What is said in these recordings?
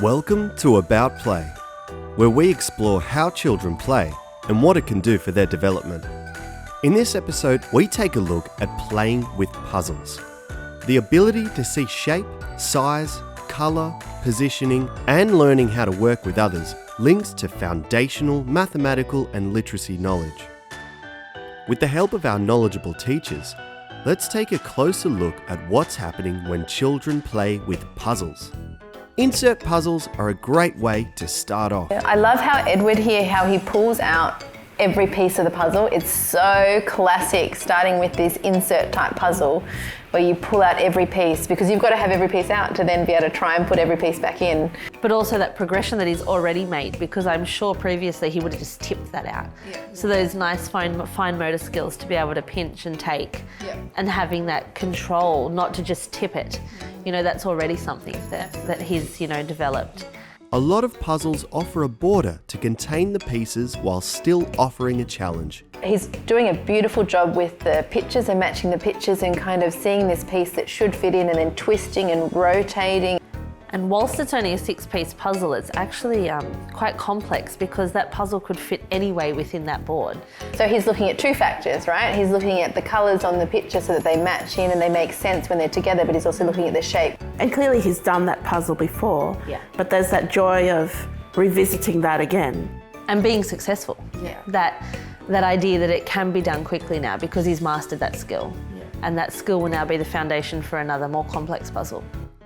Welcome to About Play, where we explore how children play and what it can do for their development. In this episode, we take a look at playing with puzzles. The ability to see shape, size, colour, positioning, and learning how to work with others links to foundational mathematical and literacy knowledge. With the help of our knowledgeable teachers, let's take a closer look at what's happening when children play with puzzles. Insert puzzles are a great way to start off. I love how Edward here, how he pulls out every piece of the puzzle. It's so classic, starting with this insert type puzzle where you pull out every piece because you've got to have every piece out to then be able to try and put every piece back in. But also that progression that he's already made, because I'm sure previously he would have just tipped that out. Yeah. So those nice fine motor skills to be able to pinch and take, and having that control, not to just tip it. That's already something that he's, developed. A lot of puzzles offer a border to contain the pieces while still offering a challenge. He's doing a beautiful job with the pictures and matching the pictures and kind of seeing this piece that should fit in and then twisting and rotating. And whilst it's only a 6-piece puzzle, it's actually quite complex because that puzzle could fit anyway within that board. So he's looking at two factors, right? He's looking at the colours on the picture so that they match in and they make sense when they're together, but he's also looking at the shape. And clearly he's done that puzzle before, but there's that joy of revisiting that again. And being successful. That idea that it can be done quickly now because he's mastered that skill. And that skill will now be the foundation for another more complex puzzle.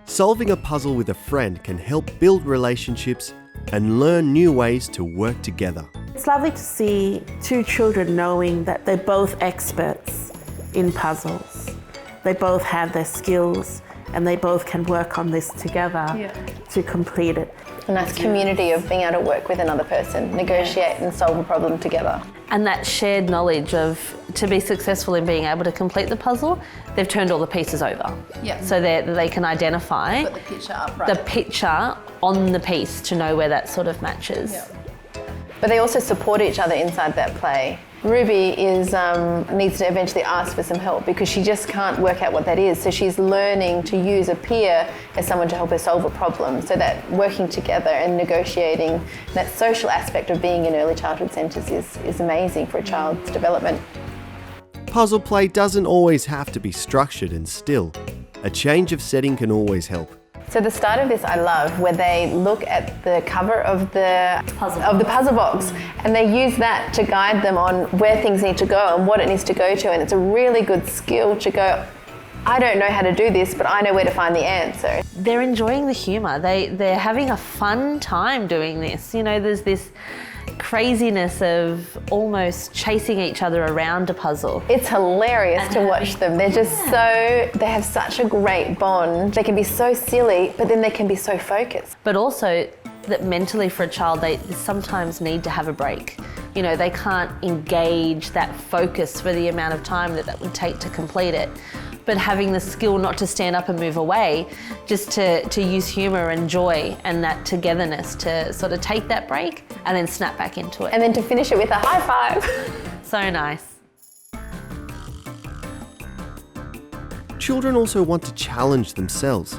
Solving a puzzle with a friend can help build relationships and learn new ways to work together. It's lovely to see two children knowing that they're both experts in puzzles. They both have their skills and they both can work on this together to complete it. A nice community of being able to work with another person, negotiate and solve a problem together. And that shared knowledge of, to be successful in being able to complete the puzzle, they've turned all the pieces over. So that they can identify Put the picture up, right? the picture on the piece to know where that sort of matches. But they also support each other inside that play. Ruby needs to eventually ask for some help because she just can't work out what that is. So she's learning to use a peer as someone to help her solve a problem. So that working together and negotiating, that social aspect of being in early childhood centres is amazing for a child's development. Puzzle play doesn't always have to be structured and still. A change of setting can always help. So the start of this I love, where they look at the cover of the puzzle box and they use that to guide them on where things need to go and what it needs to go to, and it's a really good skill to go, I don't know how to do this, but I know where to find the answer. They're enjoying the humour. They're having a fun time doing this. There's this craziness of almost chasing each other around a puzzle. It's hilarious to watch them. They're just they have such a great bond. They can be so silly, but then they can be so focused. But also that mentally for a child, they sometimes need to have a break. They can't engage that focus for the amount of time that would take to complete it. But having the skill not to stand up and move away, just to use humour and joy and that togetherness to sort of take that break and then snap back into it. And then to finish it with a high five. So nice. Children also want to challenge themselves,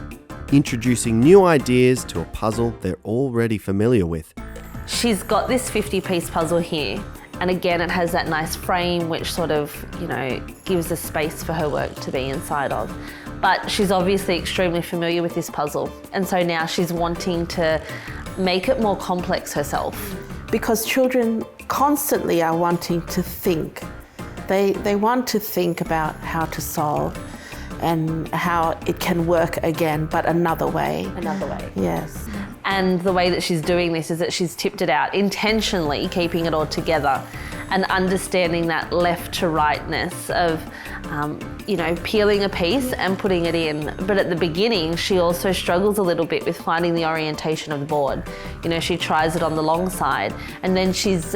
introducing new ideas to a puzzle they're already familiar with. She's got this 50-piece puzzle here. And again, it has that nice frame which sort of, gives a space for her work to be inside of. But she's obviously extremely familiar with this puzzle. And so now she's wanting to make it more complex herself. Because children constantly are wanting to think. They want to think about how to solve and how it can work again, but another way. Another way. Yes. And the way that she's doing this is that she's tipped it out, intentionally keeping it all together and understanding that left to rightness of, peeling a piece and putting it in. But at the beginning, she also struggles a little bit with finding the orientation of the board. She tries it on the long side and then she's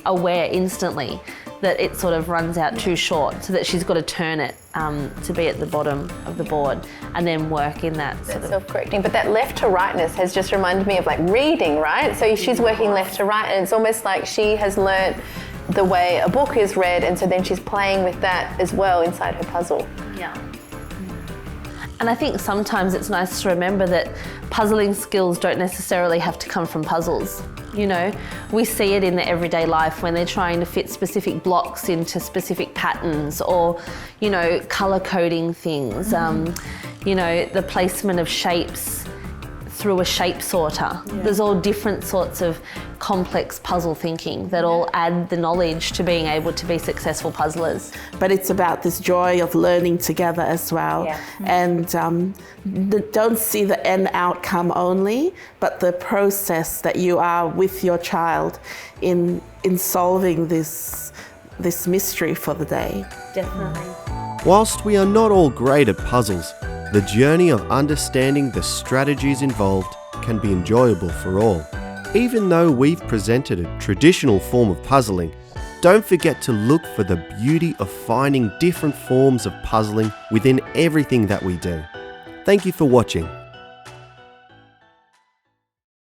aware instantly that it sort of runs out too short, so that she's got to turn it to be at the bottom of the board and then work in that sort of... self-correcting, but that left to rightness has just reminded me of like reading, right? So she's working left to right and it's almost like she has learnt the way a book is read, and so then she's playing with that as well inside her puzzle. Yeah. And I think sometimes it's nice to remember that puzzling skills don't necessarily have to come from puzzles. You know, we see it in their everyday life when they're trying to fit specific blocks into specific patterns, or, you know, colour coding things, you know, the placement of shapes through a shape sorter. Yeah. There's all different sorts of complex puzzle thinking that all add the knowledge to being able to be successful puzzlers. But it's about this joy of learning together as well. Yeah. And don't see the end outcome only, but the process that you are with your child in solving this mystery for the day. Definitely. Whilst we are not all great at puzzles, the journey of understanding the strategies involved can be enjoyable for all. Even though we've presented a traditional form of puzzling, don't forget to look for the beauty of finding different forms of puzzling within everything that we do. Thank you for watching.